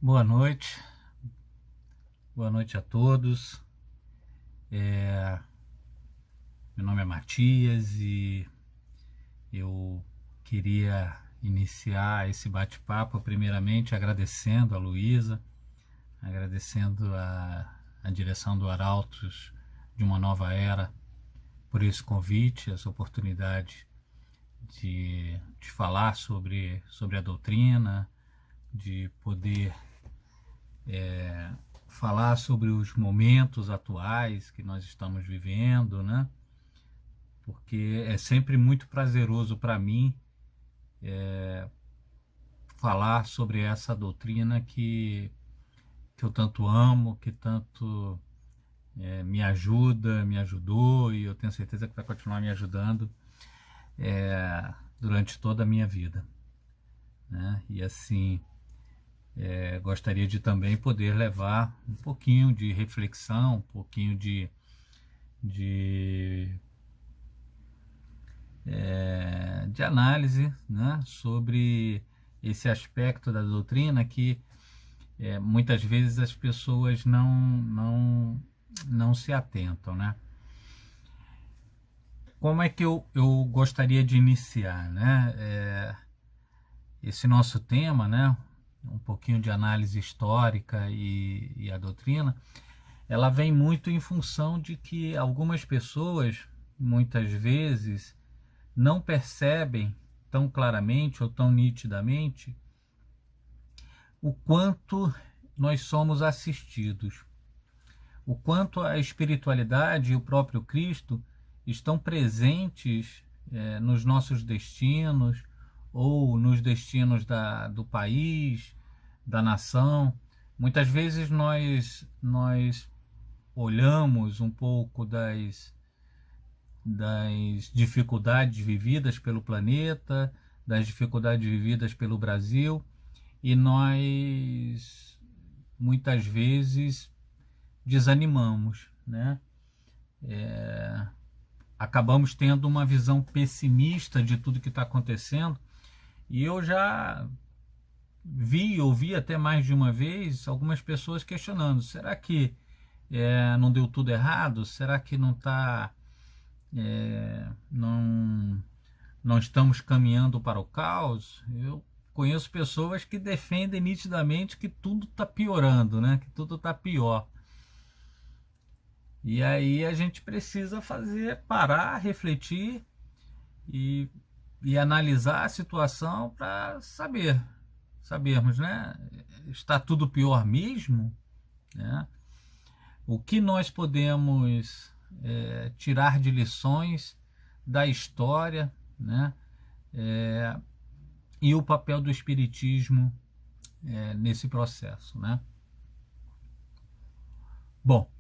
Boa noite, boa noite a todos. Meu nome é Matias e eu queria iniciar esse bate-papo primeiramente agradecendo a Luísa, agradecendo a direção do Arautos de uma Nova Era por esse convite, essa oportunidade de falar sobre a doutrina, de poder falar sobre os momentos atuais que nós estamos vivendo, né? Porque é sempre muito prazeroso para mim falar sobre essa doutrina que eu tanto amo, que tanto me ajuda, me ajudou e eu tenho certeza que vai continuar me ajudando durante toda a minha vida, né? E assim, gostaria de também poder levar um pouquinho de reflexão, um pouquinho de análise, né, sobre esse aspecto da doutrina que muitas vezes as pessoas não se atentam, né? Como é que eu gostaria de iniciar, né, esse nosso tema, né, um pouquinho de análise histórica e a doutrina, ela vem muito em função de que algumas pessoas, muitas vezes, não percebem tão claramente ou tão nitidamente o quanto nós somos assistidos, o quanto a espiritualidade e o próprio Cristo estão presentes nos nossos destinos ou nos destinos do país, da nação. Muitas vezes nós olhamos um pouco das dificuldades vividas pelo planeta, das dificuldades vividas pelo Brasil, e nós muitas vezes desanimamos, né? Acabamos tendo uma visão pessimista de tudo que está acontecendo, e eu já ouvi até mais de uma vez algumas pessoas questionando: será que não deu tudo errado? Será que não está não estamos caminhando para o caos? Eu conheço pessoas que defendem nitidamente que tudo está piorando, né? Que tudo está pior. E aí a gente precisa parar, refletir e analisar a situação para sabermos, né? Está tudo pior mesmo, né? O que nós podemos tirar de lições da história, né? E o papel do espiritismo nesse processo, né? Bom,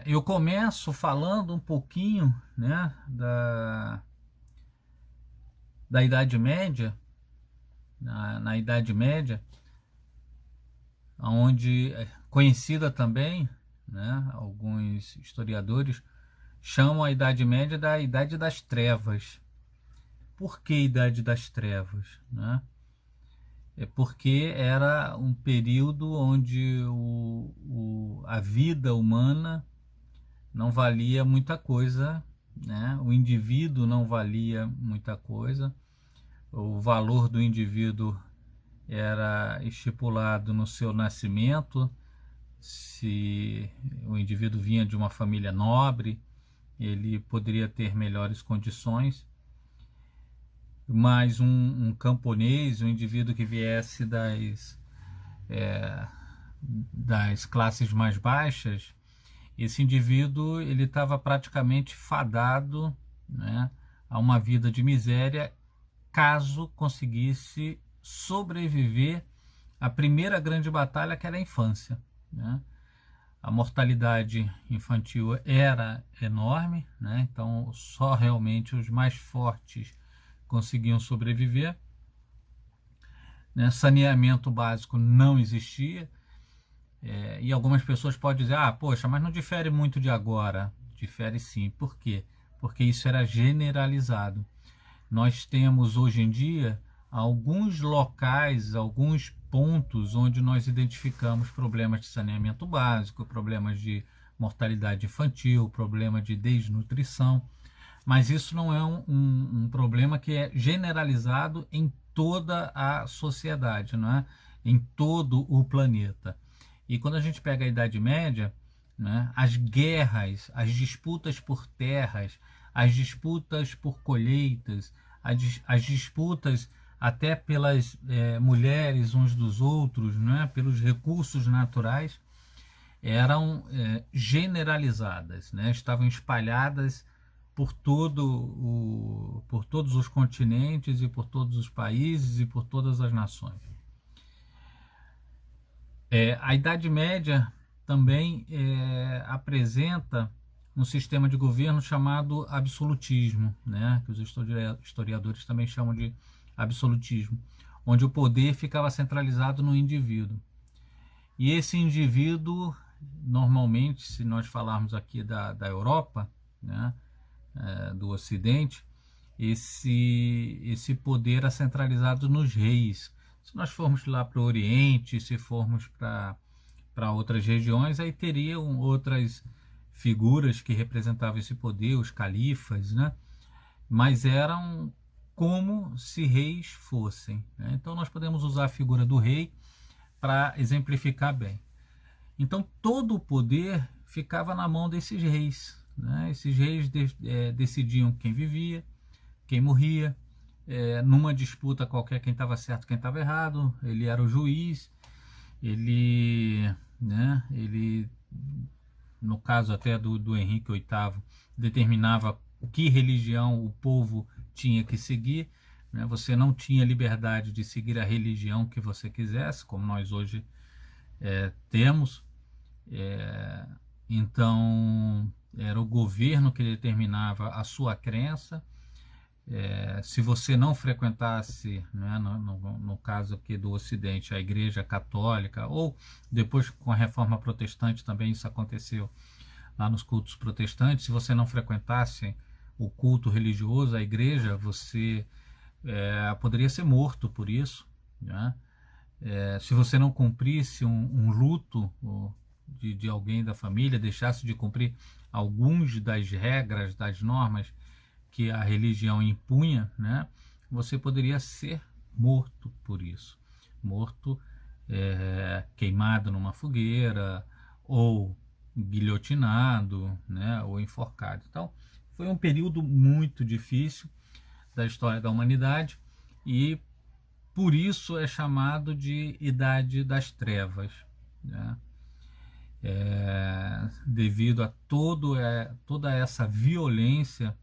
eu começo falando um pouquinho, né, da Idade Média, na Idade Média, onde conhecida também, né, alguns historiadores chamam a Idade Média da Idade das Trevas. Por que Idade das Trevas, né? É porque era um período onde a vida humana não valia muita coisa, né? O indivíduo não valia muita coisa, o valor do indivíduo era estipulado no seu nascimento. Se o indivíduo vinha de uma família nobre, ele poderia ter melhores condições, mas um camponês, um indivíduo que viesse das classes mais baixas, esse indivíduo ele estava praticamente fadado, né, a uma vida de miséria, caso conseguisse sobreviver à primeira grande batalha, que era a infância, né? A mortalidade infantil era enorme, né? Então só realmente os mais fortes conseguiam sobreviver, né? Saneamento básico não existia, e algumas pessoas podem dizer: poxa, mas não difere muito de agora. Difere sim. Por quê? Porque isso era generalizado. Nós temos hoje em dia alguns locais, alguns pontos onde nós identificamos problemas de saneamento básico, problemas de mortalidade infantil, problema de desnutrição, mas isso não é um problema que é generalizado em toda a sociedade, não é? Em todo o planeta. E quando a gente pega a Idade Média, né, as guerras, as disputas por terras, as disputas por colheitas, as disputas até pelas mulheres uns dos outros, né, pelos recursos naturais, eram generalizadas, né, estavam espalhadas por todos os continentes e por todos os países e por todas as nações. A Idade Média também apresenta um sistema de governo chamado absolutismo, né, que os historiadores também chamam de absolutismo, onde o poder ficava centralizado no indivíduo. E esse indivíduo, normalmente, se nós falarmos aqui da Europa, né, do Ocidente, esse poder era centralizado nos reis. Se nós formos lá para o Oriente, se formos para outras regiões, aí teriam outras figuras que representavam esse poder, os califas, né? Mas eram como se reis fossem, né? Então nós podemos usar a figura do rei para exemplificar bem. Então todo o poder ficava na mão desses reis, né? Esses reis decidiam quem vivia, quem morria, numa disputa qualquer quem estava certo, quem estava errado. Ele era o juiz, ele no caso até do Henrique VIII, determinava que religião o povo tinha que seguir, né? Você não tinha liberdade de seguir a religião que você quisesse, como nós hoje temos. Então era o governo que determinava a sua crença. Se você não frequentasse, né, no caso aqui do Ocidente, a Igreja Católica, ou depois com a Reforma Protestante também isso aconteceu lá nos cultos protestantes, se você não frequentasse o culto religioso, a igreja, você poderia ser morto por isso, né? Se você não cumprisse um luto de alguém da família, deixasse de cumprir alguns das regras, das normas que a religião impunha, né, você poderia ser morto por isso. Morto, queimado numa fogueira, ou guilhotinado, né, ou enforcado. Então, foi um período muito difícil da história da humanidade e por isso é chamado de Idade das Trevas, né? Devido a toda essa violência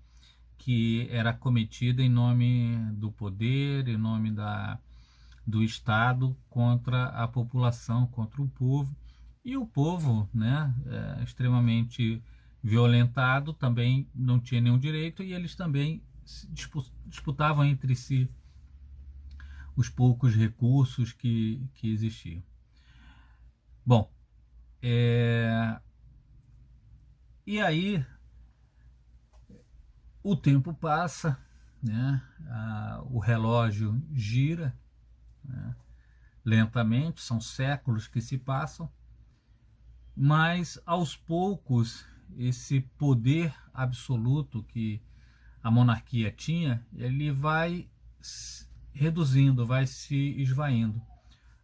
que era cometida em nome do poder, em nome do Estado contra a população, contra o povo. E o povo, né, extremamente violentado, também não tinha nenhum direito, e eles também disputavam entre si os poucos recursos que existiam. Bom, e aí o tempo passa, né? O relógio gira, né, lentamente, são séculos que se passam, mas aos poucos esse poder absoluto que a monarquia tinha, ele vai reduzindo, vai se esvaindo.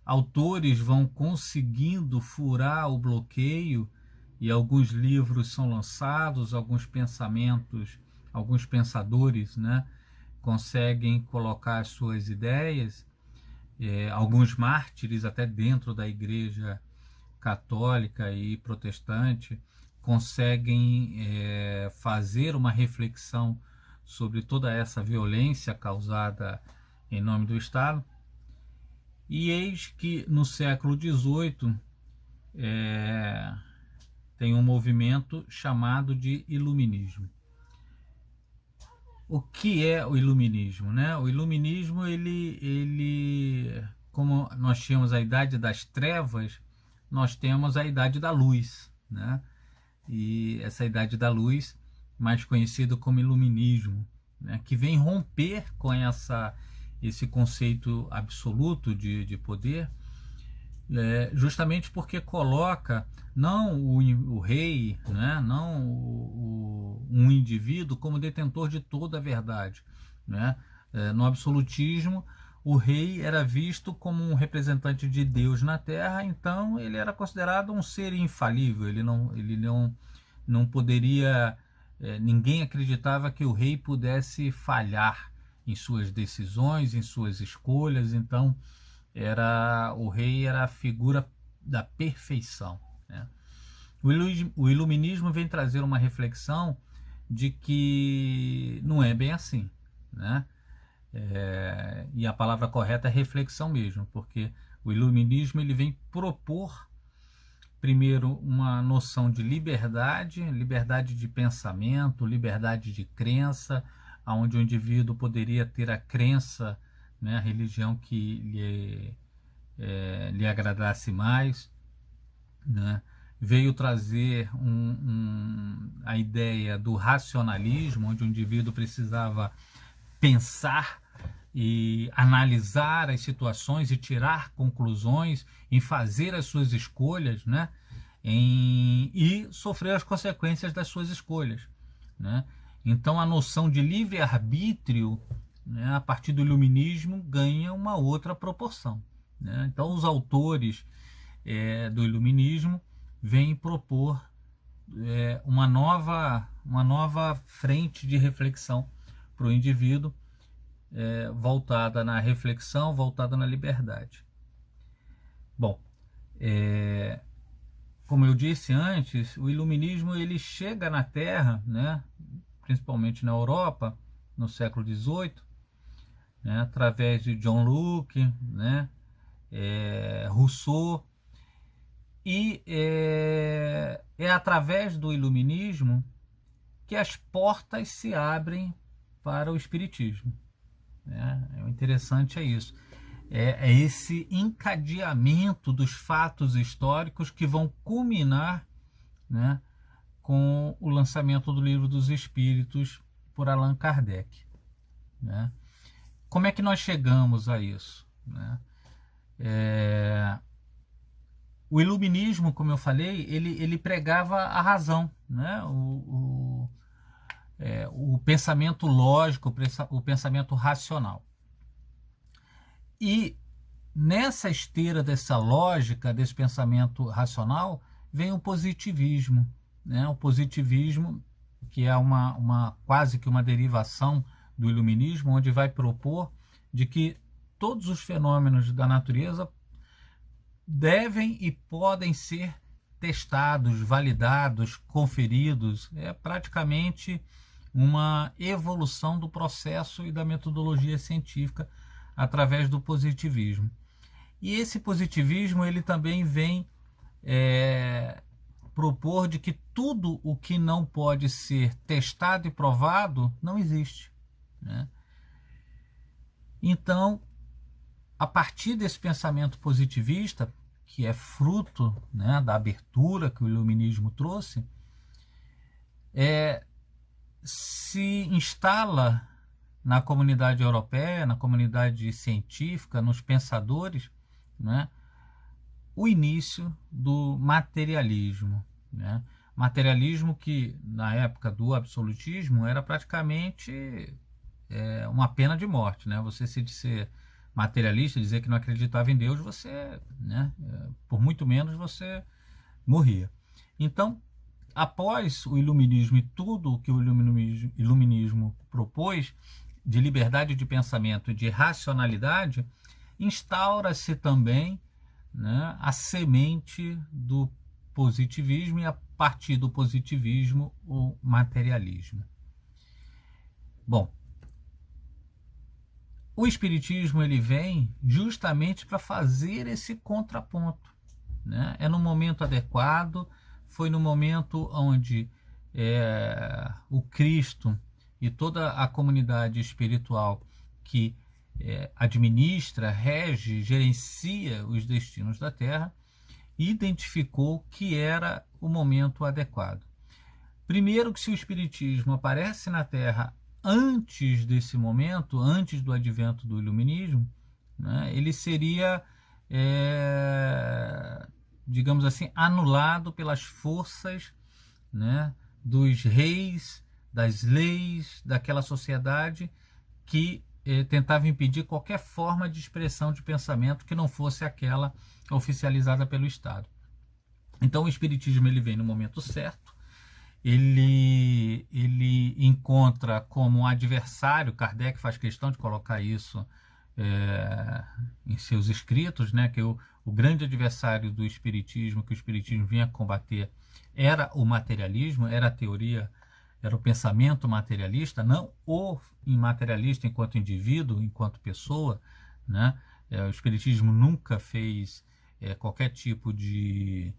Autores vão conseguindo furar o bloqueio e alguns livros são lançados, alguns pensadores, né, conseguem colocar as suas ideias, alguns mártires até dentro da Igreja Católica e Protestante conseguem fazer uma reflexão sobre toda essa violência causada em nome do Estado. E eis que no século XVIII tem um movimento chamado de Iluminismo. O que é o Iluminismo, né? O Iluminismo, ele, como nós tínhamos a Idade das Trevas, nós temos a Idade da Luz, né? E essa Idade da Luz, mais conhecido como Iluminismo, né, que vem romper com esse conceito absoluto de poder justamente porque coloca não o rei, né, não um indivíduo como detentor de toda a verdade, né? No absolutismo, o rei era visto como um representante de Deus na Terra, então ele era considerado um ser infalível, não poderia, ninguém acreditava que o rei pudesse falhar em suas decisões, em suas escolhas, então o rei era a figura da perfeição, né? O iluminismo vem trazer uma reflexão de que não é bem assim, né? E a palavra correta é reflexão mesmo, porque o iluminismo ele vem propor primeiro uma noção de liberdade, liberdade de pensamento, liberdade de crença, onde o indivíduo poderia ter a crença, né, a religião que lhe agradasse mais, né? Veio trazer a ideia do racionalismo, onde o indivíduo precisava pensar e analisar as situações e tirar conclusões, em fazer as suas escolhas, né? E sofrer as consequências das suas escolhas, né? Então a noção de livre-arbítrio, né, a partir do iluminismo ganha uma outra proporção, né? Então os autores do iluminismo vêm propor uma nova frente de reflexão para o indivíduo, voltada na reflexão, voltada na liberdade. Bom, como eu disse antes, o iluminismo ele chega na Terra, né, principalmente na Europa, no século XVIII, né, através de John Locke, né, Rousseau, e é através do iluminismo que as portas se abrem para o espiritismo. O interessante é isso. É esse encadeamento dos fatos históricos que vão culminar, né, com o lançamento do Livro dos Espíritos por Allan Kardec, né? Como é que nós chegamos a isso, né? O iluminismo, como eu falei, ele pregava a razão, né? O pensamento lógico, o pensamento racional. E nessa esteira dessa lógica, desse pensamento racional, vem o positivismo, né? O positivismo, que é quase que uma derivação do iluminismo, onde vai propor de que todos os fenômenos da natureza devem e podem ser testados, validados, conferidos. É praticamente uma evolução do processo e da metodologia científica através do positivismo. E esse positivismo ele também vem propor de que tudo o que não pode ser testado e provado não existe, né? Então, a partir desse pensamento positivista, que é fruto, né, da abertura que o iluminismo trouxe, se instala na comunidade europeia, na comunidade científica, nos pensadores, né, o início do materialismo, né? Materialismo que, na época do absolutismo, era praticamente uma pena de morte, né? Você se ser materialista, dizer que não acreditava em Deus, você, né, por muito menos você morria. Então, após o iluminismo e tudo o que o iluminismo propôs, de liberdade de pensamento e de racionalidade, instaura-se também, né, a semente do positivismo e, a partir do positivismo, o materialismo. Bom, o espiritismo ele vem justamente para fazer esse contraponto, né? É no momento adequado, foi no momento onde o Cristo e toda a comunidade espiritual que administra, rege, gerencia os destinos da Terra, identificou que era o momento adequado. Primeiro, que se o Espiritismo aparece na Terra antes desse momento, antes do advento do Iluminismo, né, ele seria digamos assim, anulado pelas forças, né, dos reis, das leis daquela sociedade que tentava impedir qualquer forma de expressão de pensamento que não fosse aquela oficializada pelo Estado. Então o Espiritismo ele vem no momento certo, ele encontra como adversário, Kardec faz questão de colocar isso em seus escritos, né, que o grande adversário do Espiritismo, que o Espiritismo vinha combater, era o materialismo, era a teoria, era o pensamento materialista, não o imaterialista enquanto indivíduo, enquanto pessoa, né? O Espiritismo nunca fez qualquer tipo de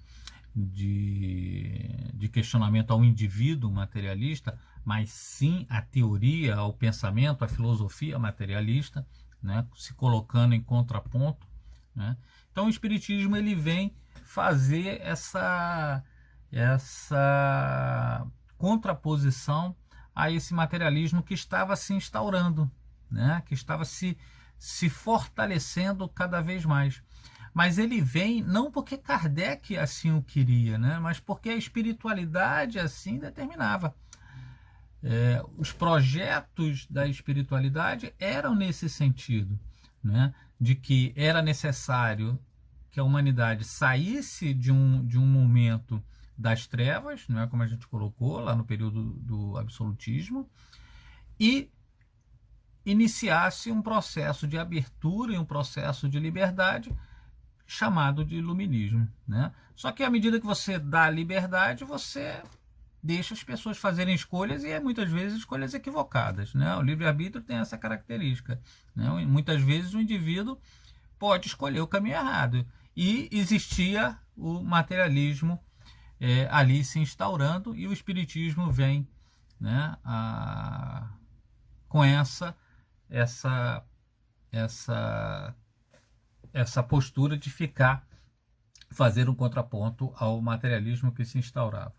questionamento ao indivíduo materialista, mas sim a teoria, ao pensamento, a filosofia materialista, né, se colocando em contraponto, né? Então o Espiritismo ele vem fazer essa contraposição a esse materialismo que estava se instaurando, né, que estava se fortalecendo cada vez mais. Mas ele vem não porque Kardec assim o queria, né, mas porque a espiritualidade assim determinava. Os projetos da espiritualidade eram nesse sentido, né, de que era necessário que a humanidade saísse de um momento das trevas, não é como a gente colocou lá no período do absolutismo, e iniciasse um processo de abertura e um processo de liberdade chamado de iluminismo, né? Só que à medida que você dá liberdade, você deixa as pessoas fazerem escolhas e muitas vezes escolhas equivocadas, né? O livre-arbítrio tem essa característica, né? Muitas vezes o indivíduo pode escolher o caminho errado e existia o materialismo ali se instaurando e o espiritismo vem, né, com essa postura de fazer um contraponto ao materialismo que se instaurava,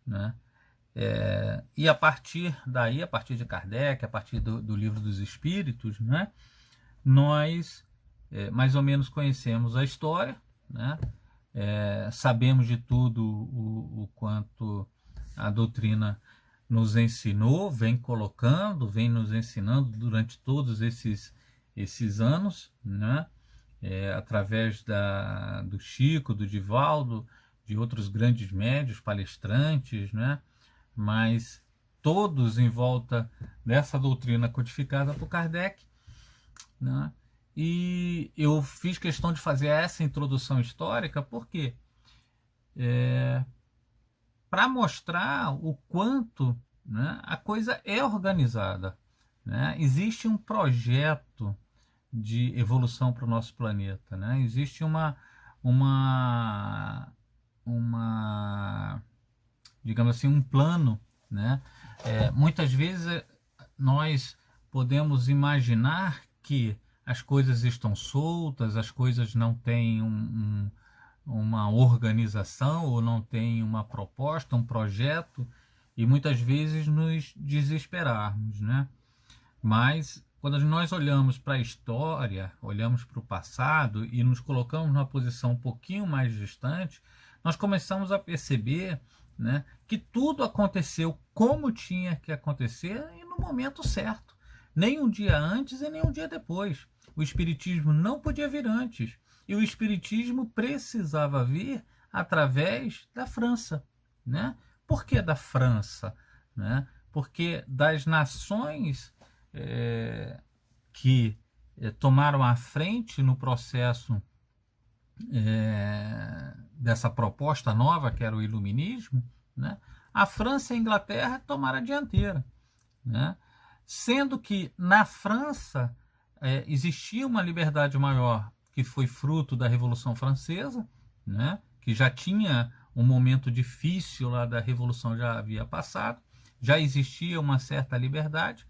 né? E a partir daí, a partir de Kardec, a partir do Livro dos Espíritos, né, nós mais ou menos conhecemos a história, né? Sabemos de tudo o quanto a doutrina nos ensinou, vem colocando, vem nos ensinando durante todos esses anos, né? Através do Chico, do Divaldo, de outros grandes médios, palestrantes, né? Mas todos em volta dessa doutrina codificada por Kardec, né? E eu fiz questão de fazer essa introdução histórica porque para mostrar o quanto, né, a coisa é organizada, né? Existe um projeto de evolução para o nosso planeta, né? Existe digamos assim, um plano, né? Muitas vezes nós podemos imaginar que as coisas estão soltas, as coisas não têm uma organização ou não têm uma proposta, um projeto, e muitas vezes nos desesperarmos, né? Mas quando nós olhamos para a história, olhamos para o passado e nos colocamos numa posição um pouquinho mais distante, nós começamos a perceber, né, que tudo aconteceu como tinha que acontecer e no momento certo. Nem um dia antes e nem um dia depois. O Espiritismo não podia vir antes. E o Espiritismo precisava vir através da França, né? Por que da França, né? Porque das nações que tomaram a frente no processo dessa proposta nova, que era o iluminismo, né? A França e a Inglaterra tomaram a dianteira, né? Sendo que na França existia uma liberdade maior, que foi fruto da Revolução Francesa, né? Que já tinha um momento difícil lá da Revolução, já havia passado, já existia uma certa liberdade,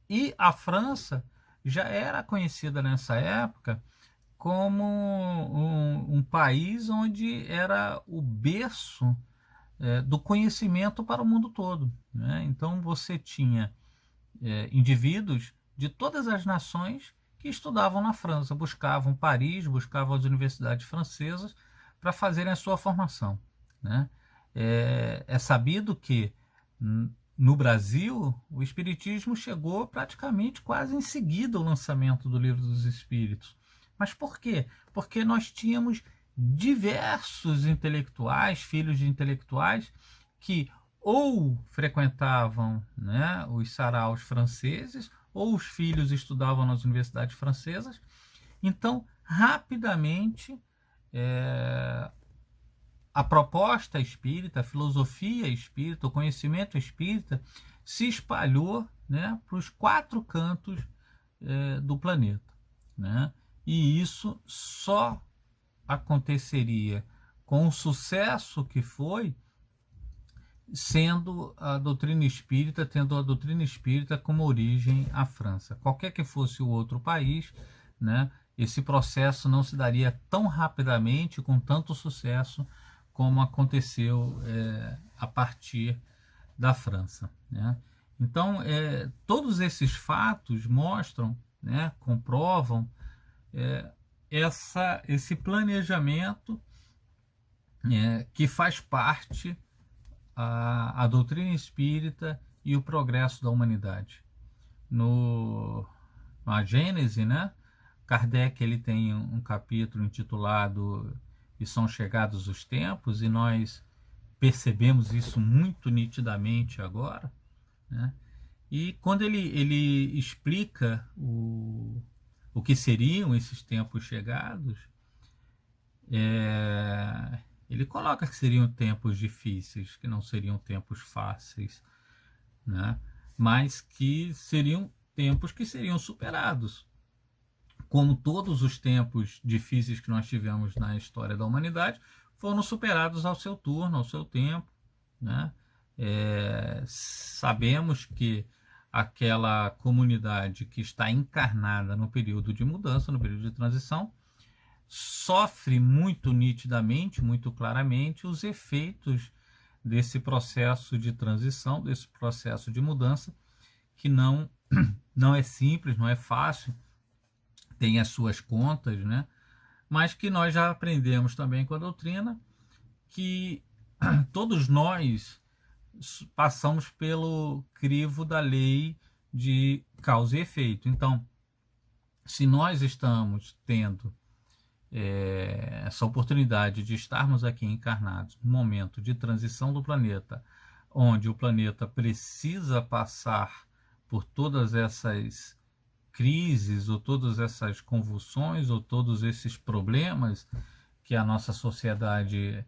e a França já era conhecida nessa época como um país onde era o berço do conhecimento para o mundo todo, né? Então você tinha indivíduos de todas as nações que que estudavam na França, buscavam Paris, buscavam as universidades francesas para fazerem a sua formação, né? É sabido que no Brasil o Espiritismo chegou praticamente quase em seguida ao lançamento do Livro dos Espíritos. Mas por quê? Porque nós tínhamos diversos intelectuais, filhos de intelectuais, que ou frequentavam, né, os saraus franceses, ou os filhos estudavam nas universidades francesas. Então, rapidamente, a proposta espírita, a filosofia espírita, o conhecimento espírita se espalhou, né, para os 4 cantos do planeta, né? E isso só aconteceria com o sucesso que foi, sendo a doutrina espírita, tendo a doutrina espírita como origem a França. Qualquer que fosse o outro país, né, esse processo não se daria tão rapidamente, com tanto sucesso, como aconteceu a partir da França, né? Então, todos esses fatos mostram, né, comprovam esse planejamento que faz parte a doutrina espírita e o progresso da humanidade. Na Gênese, né, Kardec ele tem um capítulo intitulado E São Chegados os Tempos, e nós percebemos isso muito nitidamente agora, né? E quando ele explica o que seriam esses tempos chegados, ele coloca que seriam tempos difíceis, que não seriam tempos fáceis, né? Mas que seriam tempos que seriam superados. Como todos os tempos difíceis que nós tivemos na história da humanidade, foram superados ao seu turno, ao seu tempo, né? Sabemos que aquela comunidade que está encarnada no período de mudança, no período de transição, sofre muito nitidamente, muito claramente, os efeitos desse processo de transição, desse processo de mudança, que não é simples, não é fácil, tem as suas contas, né? Mas que nós já aprendemos também com a doutrina, que todos nós passamos pelo crivo da lei de causa e efeito. Então, se nós estamos tendo essa oportunidade de estarmos aqui encarnados no momento de transição do planeta, onde o planeta precisa passar por todas essas crises, ou todas essas convulsões, ou todos esses problemas que a nossa sociedade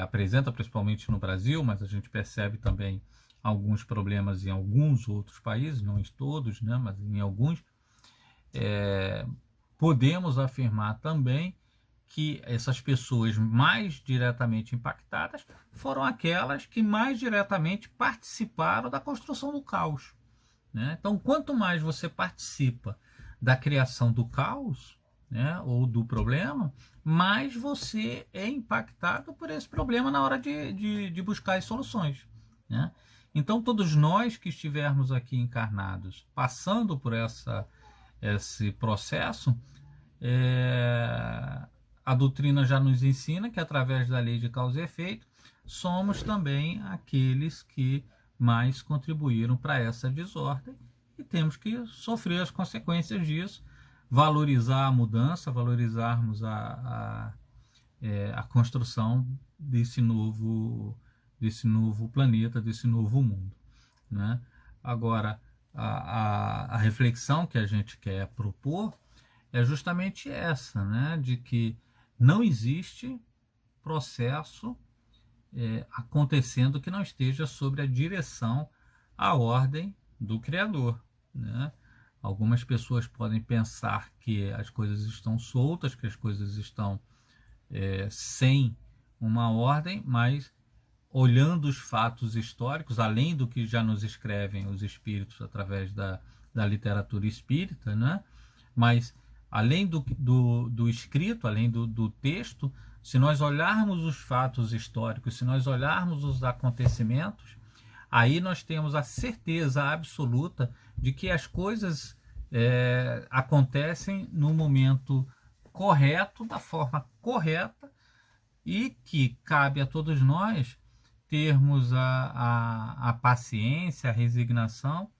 apresenta, principalmente no Brasil, mas a gente percebe também alguns problemas em alguns outros países, não em todos, né, mas em alguns. Podemos afirmar também que essas pessoas mais diretamente impactadas foram aquelas que mais diretamente participaram da construção do caos, né? Então, quanto mais você participa da criação do caos, né, ou do problema, mais você é impactado por esse problema na hora de buscar as soluções, né? Então, todos nós que estivermos aqui encarnados, passando por esse processo, a doutrina já nos ensina que, através da lei de causa e efeito, somos também aqueles que mais contribuíram para essa desordem, e temos que sofrer as consequências disso, valorizar a mudança, valorizarmos a construção desse novo planeta, desse novo mundo, né? Agora, a reflexão que a gente quer propor é justamente essa, né? De que não existe processo acontecendo que não esteja sob a direção, a ordem do Criador, né? Algumas pessoas podem pensar que as coisas estão soltas, que as coisas estão sem uma ordem, mas olhando os fatos históricos, além do que já nos escrevem os espíritos através da literatura espírita, né? Mas além do escrito, além do texto, se nós olharmos os fatos históricos, se nós olharmos os acontecimentos, aí nós temos a certeza absoluta de que as coisas acontecem no momento correto, da forma correta, e que cabe a todos nós termos a paciência, a resignação,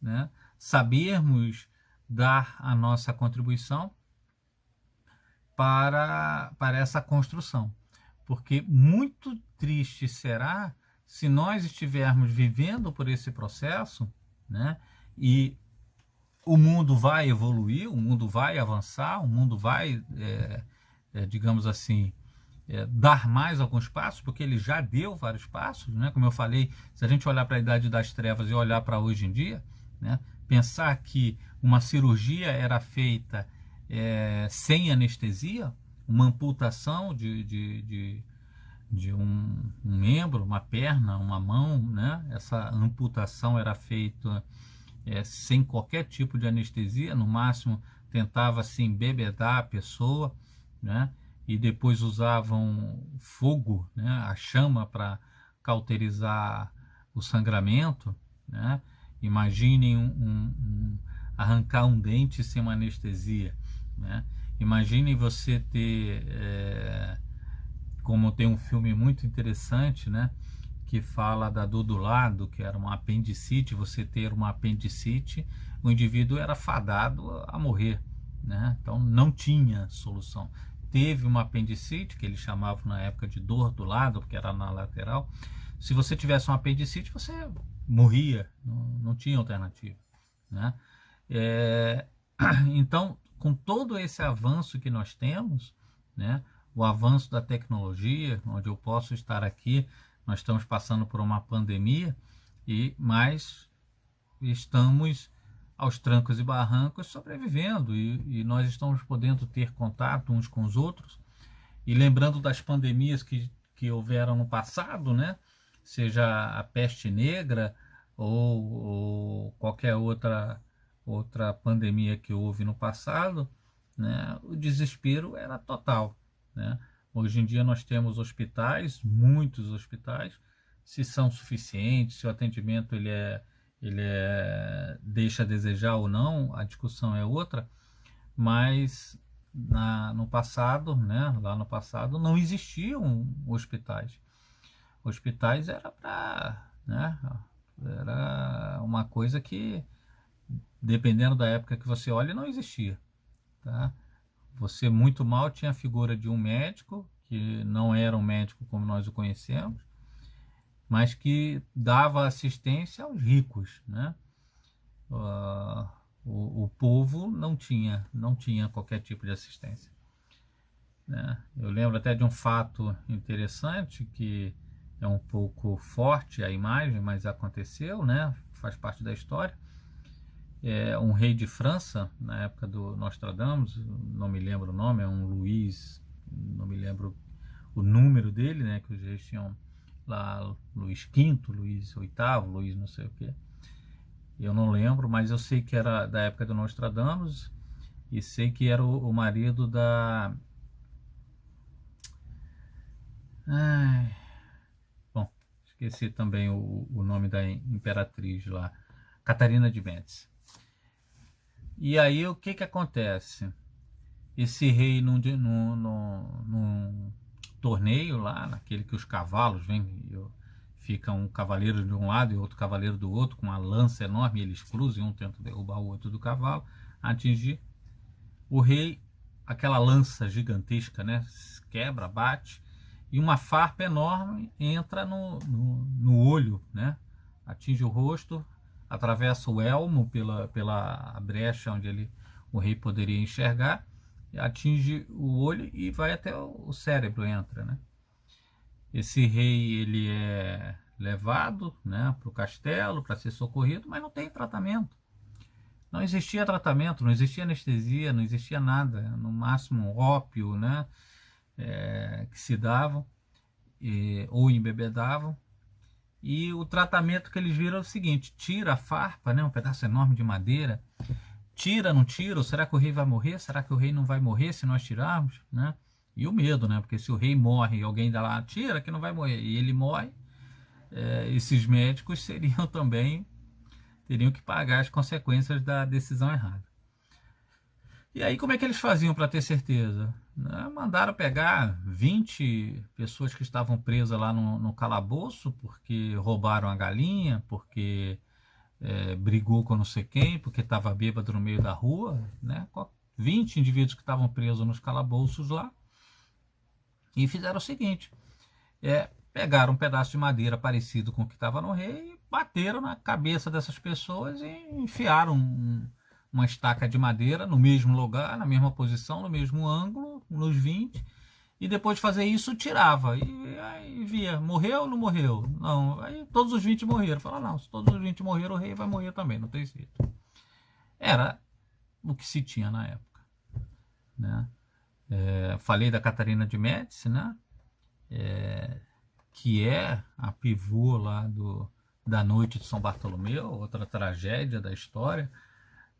né? Sabermos dar a nossa contribuição para essa construção. Porque muito triste será se nós estivermos vivendo por esse processo, né? E o mundo vai evoluir, o mundo vai avançar, o mundo vai, digamos assim, dar mais alguns passos, porque ele já deu vários passos, né? Como eu falei, se a gente olhar para a Idade das Trevas e olhar para hoje em dia, né? Pensar que uma cirurgia era feita sem anestesia, uma amputação de um membro, uma perna, uma mão, né? Essa amputação era feita sem qualquer tipo de anestesia, no máximo tentava-se embebedar a pessoa, né? E depois usavam fogo, né? A chama para cauterizar o sangramento, né? Imaginem arrancar um dente sem uma anestesia, né? Imaginem você ter, como tem um filme muito interessante, né? Que fala da dor do lado, que era uma apendicite, você ter uma apendicite, o indivíduo era fadado a morrer, né? Então não tinha solução. Teve uma apendicite, que eles chamavam na época de dor do lado, porque era na lateral. Se você tivesse uma apendicite, você morria, não tinha alternativa, né? Então, com todo esse avanço que nós temos, né? O avanço da tecnologia, onde eu posso estar aqui, nós estamos passando por uma pandemia, mas estamos aos trancos e barrancos sobrevivendo, e nós estamos podendo ter contato uns com os outros, e lembrando das pandemias que houveram no passado, né? Seja a peste negra ou qualquer outra pandemia que houve no passado, né? O desespero era total, né? Hoje em dia nós temos hospitais, muitos hospitais, se são suficientes, se o atendimento deixa a desejar ou não, a discussão é outra, mas no passado, né, lá no passado, não existiam hospitais. Hospitais era uma coisa que, dependendo da época que você olha, não existia, tá? Você muito mal tinha a figura de um médico, que não era um médico como nós o conhecemos, mas que dava assistência aos ricos, né? O povo não tinha qualquer tipo de assistência, né? Eu lembro até de um fato interessante, que é um pouco forte a imagem, mas aconteceu, né? Faz parte da história. Um rei de França, na época do Nostradamus, não me lembro o nome, é um Luís, não me lembro o número dele, né? Que os reis tinham lá, Luís V, Luís VIII, Luís não sei o que. Eu não lembro, mas eu sei que era da época do Nostradamus, e sei que era o marido da... Bom, esqueci também o nome da imperatriz lá, Catarina de Médici. E aí o que acontece? Esse rei num torneio lá, naquele que os cavalos vêm, fica um cavaleiro de um lado e outro cavaleiro do outro, com uma lança enorme, e eles cruzam, um tenta derrubar o outro do cavalo, atingir. O rei, aquela lança gigantesca, né, quebra, bate, e uma farpa enorme entra no olho, né, atinge o rosto, atravessa o elmo pela brecha onde o rei poderia enxergar, atinge o olho e vai até o cérebro, entra, né? Esse rei, ele é levado, né, para o castelo para ser socorrido, mas não tem tratamento. Não existia tratamento, não existia anestesia, não existia nada, no máximo ópio, né, que se davam, ou embebedavam. E o tratamento que eles viram é o seguinte: tira a farpa, né, um pedaço enorme de madeira, tira, não tira, ou será que o rei vai morrer? Será que o rei não vai morrer se nós tirarmos, né? E o medo, né? Porque se o rei morre e alguém dá lá, tira que não vai morrer, e ele morre, esses médicos teriam que pagar as consequências da decisão errada. E aí como é que eles faziam para ter certeza? Mandaram pegar 20 pessoas que estavam presas lá no calabouço porque roubaram a galinha, porque brigou com não sei quem, porque estava bêbado no meio da rua, né? 20 indivíduos que estavam presos nos calabouços lá, e fizeram o seguinte, pegaram um pedaço de madeira parecido com o que estava no rei, bateram na cabeça dessas pessoas e enfiaram uma estaca de madeira no mesmo lugar, na mesma posição, no mesmo ângulo, nos 20, e depois de fazer isso tirava, e aí via, morreu ou não morreu? Não, aí todos os 20 morreram. Falaram, não, se todos os 20 morreram, o rei vai morrer também, não tem jeito. Era o que se tinha na época, né? Falei da Catarina de Médici, né? Que é a pivô lá da noite de São Bartolomeu, outra tragédia da história,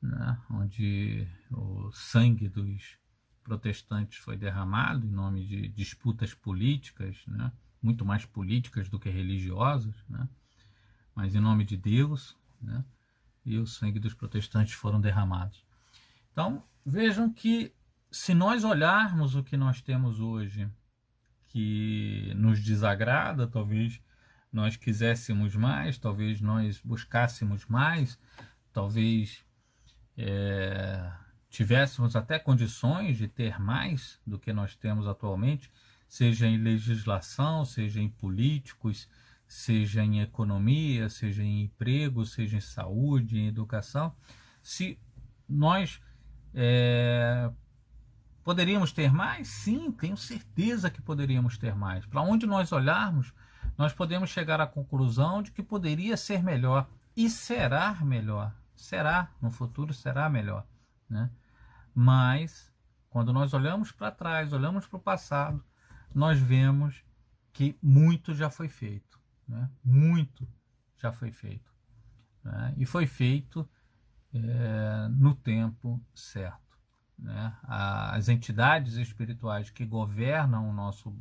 né? Onde o sangue dos protestantes foi derramado em nome de disputas políticas, né? Muito mais políticas do que religiosas, né? Mas em nome de Deus, né? E o sangue dos protestantes foram derramados. Então, vejam que se nós olharmos o que nós temos hoje, que nos desagrada, talvez nós quiséssemos mais, talvez nós buscássemos mais, talvez tivéssemos até condições de ter mais do que nós temos atualmente, seja em legislação, seja em políticos, seja em economia, seja em emprego, seja em saúde, em educação. Se nós poderíamos ter mais? Sim, tenho certeza que poderíamos ter mais. Para onde nós olharmos, nós podemos chegar à conclusão de que poderia ser melhor e será melhor. Será, no futuro será melhor, né? Mas, quando nós olhamos para trás, olhamos para o passado, nós vemos que muito já foi feito, né? Muito já foi feito, né? E foi feito no tempo certo, né? As entidades espirituais que governam o nosso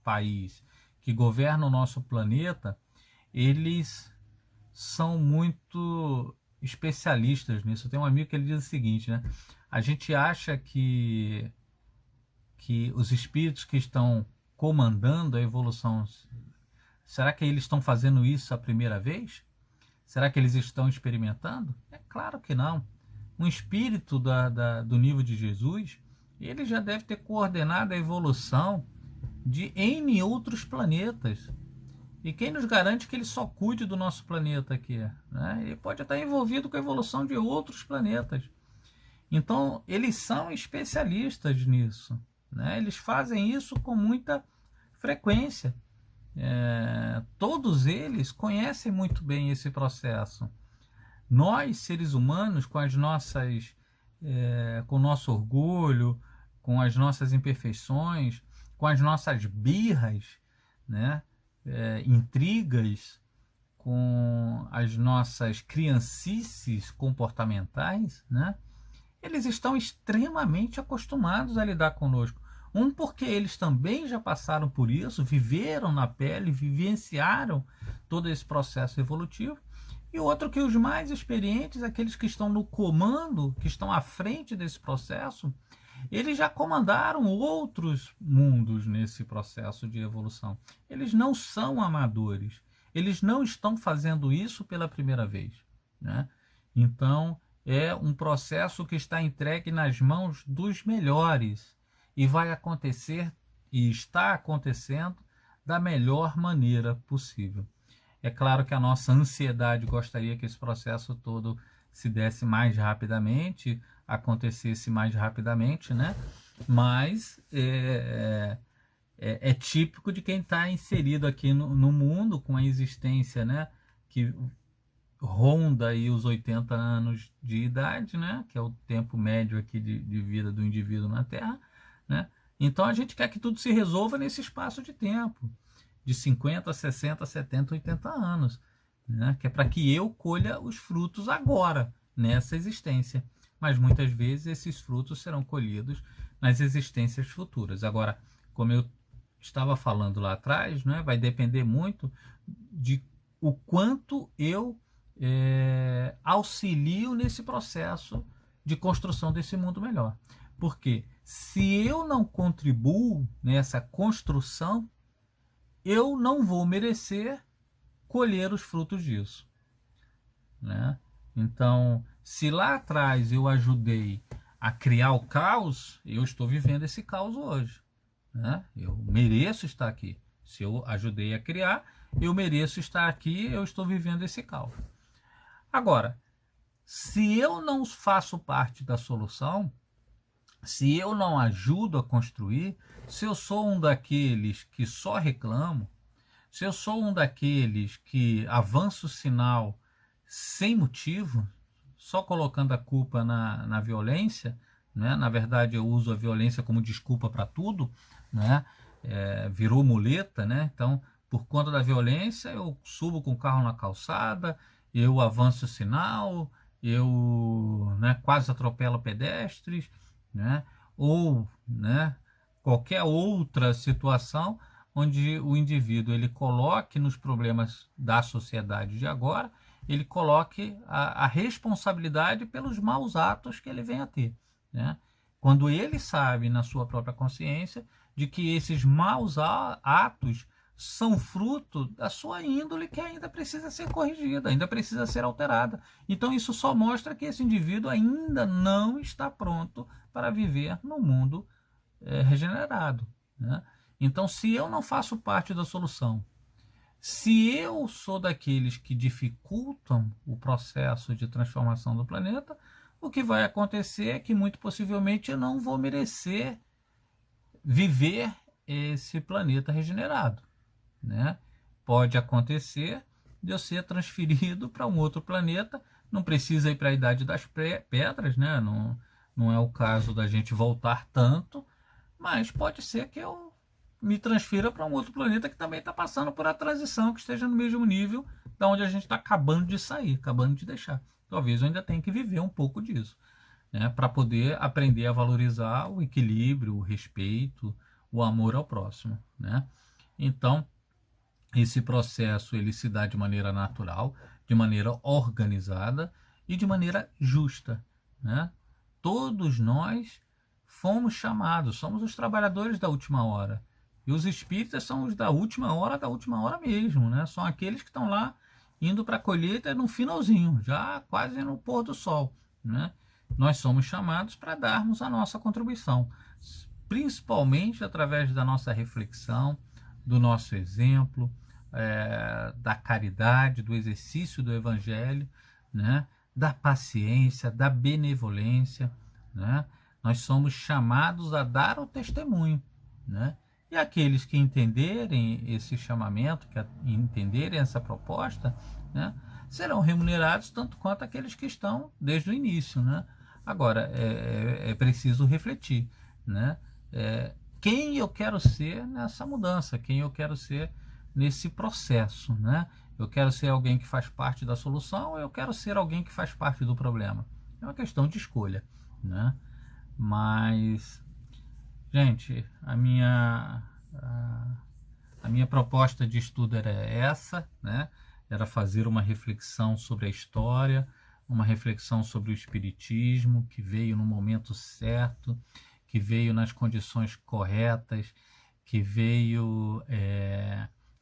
país, que governam o nosso planeta, eles são muito especialistas nisso. Tem um amigo que ele diz o seguinte, né? A gente acha que os espíritos que estão comandando a evolução, será que eles estão fazendo isso a primeira vez? Será que eles estão experimentando? É claro que não. Um espírito do nível de Jesus, ele já deve ter coordenado a evolução de N outros planetas. E quem nos garante que ele só cuide do nosso planeta aqui? Né? Ele pode estar envolvido com a evolução de outros planetas. Então, eles são especialistas nisso, né? Eles fazem isso com muita frequência. Todos eles conhecem muito bem esse processo. Nós, seres humanos, com as nossas, com o nosso orgulho, com as nossas imperfeições, com as nossas birras, né? Intrigas, com as nossas criancices comportamentais, né? Eles estão extremamente acostumados a lidar conosco. Porque eles também já passaram por isso, viveram na pele, vivenciaram todo esse processo evolutivo. E outro que os mais experientes, aqueles que estão no comando, que estão à frente desse processo, eles já comandaram outros mundos nesse processo de evolução. Eles não são amadores. Eles não estão fazendo isso pela primeira vez, né? Então, é um processo que está entregue nas mãos dos melhores e vai acontecer e está acontecendo da melhor maneira possível. É claro que a nossa ansiedade gostaria que esse processo todo se desse mais rapidamente, acontecesse mais rapidamente, né? Mas é típico de quem está inserido aqui no mundo com a existência, né? Que ronda aí os 80 anos de idade, né? Que é o tempo médio aqui de vida do indivíduo na Terra, né? Então a gente quer que tudo se resolva nesse espaço de tempo, de 50, 60, 70, 80 anos, né? Que é para que eu colha os frutos agora, nessa existência. Mas muitas vezes esses frutos serão colhidos nas existências futuras. Agora, como eu estava falando lá atrás, né? Vai depender muito de o quanto eu auxilio nesse processo de construção desse mundo melhor. Porque se eu não contribuo nessa construção, eu não vou merecer colher os frutos disso, né? Então, se lá atrás eu ajudei a criar o caos, eu estou vivendo esse caos hoje, né? Eu mereço estar aqui. Se eu ajudei a criar, eu mereço estar aqui, eu estou vivendo esse caos. Agora, se eu não faço parte da solução, se eu não ajudo a construir, se eu sou um daqueles que só reclamo, se eu sou um daqueles que avança o sinal sem motivo, só colocando a culpa na violência, né? Na verdade, eu uso a violência como desculpa para tudo, né? Virou muleta, né? Então, por conta da violência, eu subo com o carro na calçada, eu avanço o sinal, eu, né, quase atropelo pedestres, né? Ou, né, qualquer outra situação onde o indivíduo ele coloque nos problemas da sociedade de agora, ele coloque a responsabilidade pelos maus atos que ele vem a ter, né? Quando ele sabe na sua própria consciência de que esses maus atos são fruto da sua índole que ainda precisa ser corrigida, ainda precisa ser alterada. Então isso só mostra que esse indivíduo ainda não está pronto para viver no mundo regenerado, né? Então, se eu não faço parte da solução, se eu sou daqueles que dificultam o processo de transformação do planeta, o que vai acontecer é que muito possivelmente eu não vou merecer viver esse planeta regenerado, né? Pode acontecer de eu ser transferido para um outro planeta, não precisa ir para a Idade das Pedras, né? Não é o caso da gente voltar tanto, mas pode ser que eu me transfira para um outro planeta que também está passando por a transição, que esteja no mesmo nível da onde a gente está acabando de sair, acabando de deixar. Talvez eu ainda tenha que viver um pouco disso, né, para poder aprender a valorizar o equilíbrio, o respeito, o amor ao próximo, né? Então, esse processo ele se dá de maneira natural, de maneira organizada e de maneira justa, né? Todos nós fomos chamados, somos os trabalhadores da última hora. E os espíritas são os da última hora mesmo, né? São aqueles que estão lá indo para a colheita no finalzinho, já quase no pôr do sol, né? Nós somos chamados para darmos a nossa contribuição, principalmente através da nossa reflexão, do nosso exemplo, da caridade, do exercício do evangelho, né? Da paciência, da benevolência, né? Nós somos chamados a dar o testemunho, né? E aqueles que entenderem esse chamamento, que entenderem essa proposta, né, serão remunerados tanto quanto aqueles que estão desde o início, né? Agora, é preciso refletir, né? Quem eu quero ser nessa mudança, quem eu quero ser nesse processo, né? Eu quero ser alguém que faz parte da solução ou eu quero ser alguém que faz parte do problema? É uma questão de escolha, né? Mas, gente, a minha proposta de estudo era essa, né? Era fazer uma reflexão sobre a história, uma reflexão sobre o espiritismo, que veio no momento certo, que veio nas condições corretas, que veio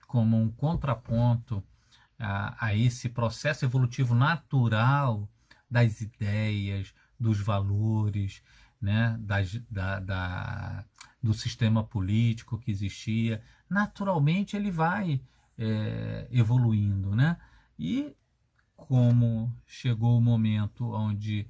como um contraponto a esse processo evolutivo natural das ideias, dos valores, né, do sistema político que existia. Naturalmente ele vai evoluindo, né? E como chegou o momento onde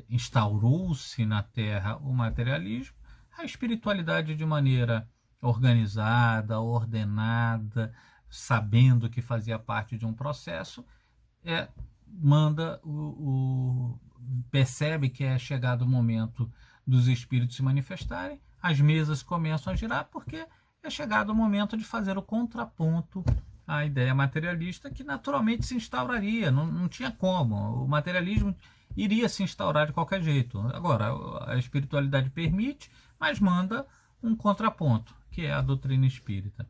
instaurou-se na Terra o materialismo, a espiritualidade de maneira organizada, ordenada, sabendo que fazia parte de um processo, percebe que é chegado o momento dos espíritos se manifestarem, as mesas começam a girar, porque é chegado o momento de fazer o contraponto à ideia materialista, que naturalmente se instauraria, não tinha como, o materialismo iria se instaurar de qualquer jeito. Agora, a espiritualidade permite, mas manda um contraponto, que é a doutrina espírita.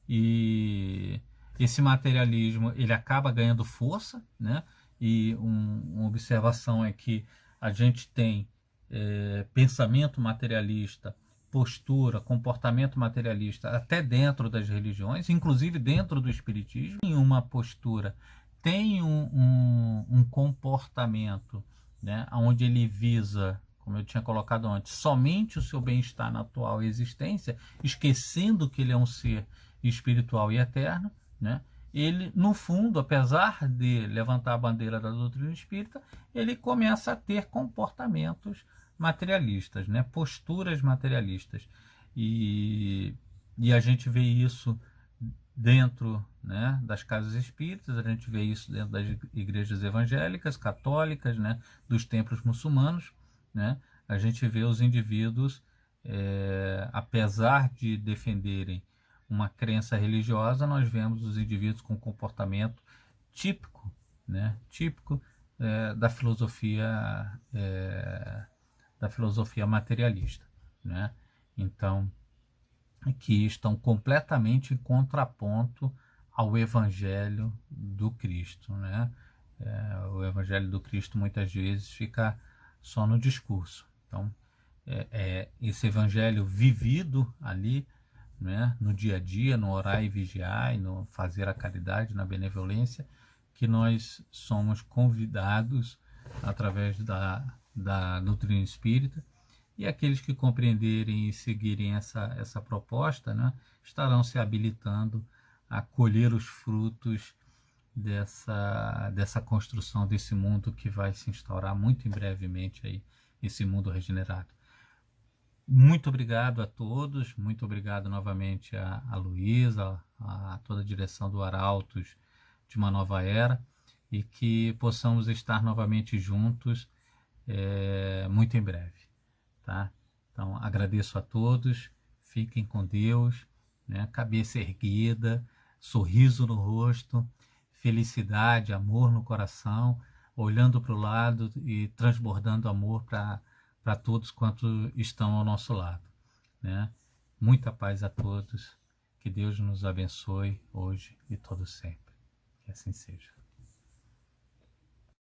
E esse materialismo ele acaba ganhando força, né? E uma observação é que a gente tem pensamento materialista, postura, comportamento materialista, até dentro das religiões, inclusive dentro do espiritismo. Tem uma postura, tem um comportamento, né, onde ele visa, como eu tinha colocado antes, somente o seu bem-estar na atual existência, esquecendo que ele é um ser espiritual e eterno, né? Ele, no fundo, apesar de levantar a bandeira da doutrina espírita, ele começa a ter comportamentos materialistas, né? Posturas materialistas. E a gente vê isso dentro, né, das casas espíritas, a gente vê isso dentro das igrejas evangélicas, católicas, né, dos templos muçulmanos, né? A gente vê os indivíduos, apesar de defenderem uma crença religiosa, nós vemos os indivíduos com comportamento típico, né, típico da filosofia materialista, né? Então, que estão completamente em contraponto ao Evangelho do Cristo, né? O Evangelho do Cristo muitas vezes fica só no discurso. Então, esse Evangelho vivido ali, né, no dia a dia, no orar e vigiar, no fazer a caridade, na benevolência, que nós somos convidados através da doutrina espírita. E aqueles que compreenderem e seguirem essa proposta, né, estarão se habilitando a colher os frutos dessa construção desse mundo que vai se instaurar muito em brevemente aí, esse mundo regenerado. Muito obrigado a todos, muito obrigado novamente a Luísa, a toda a direção do Arautos de uma Nova Era, e que possamos estar novamente juntos muito em breve. Tá? Então, agradeço a todos, fiquem com Deus, né? Cabeça erguida, sorriso no rosto, felicidade, amor no coração, olhando para o lado e transbordando amor para todos quantos estão ao nosso lado, né? Muita paz a todos, que Deus nos abençoe hoje e todo sempre. Que assim seja.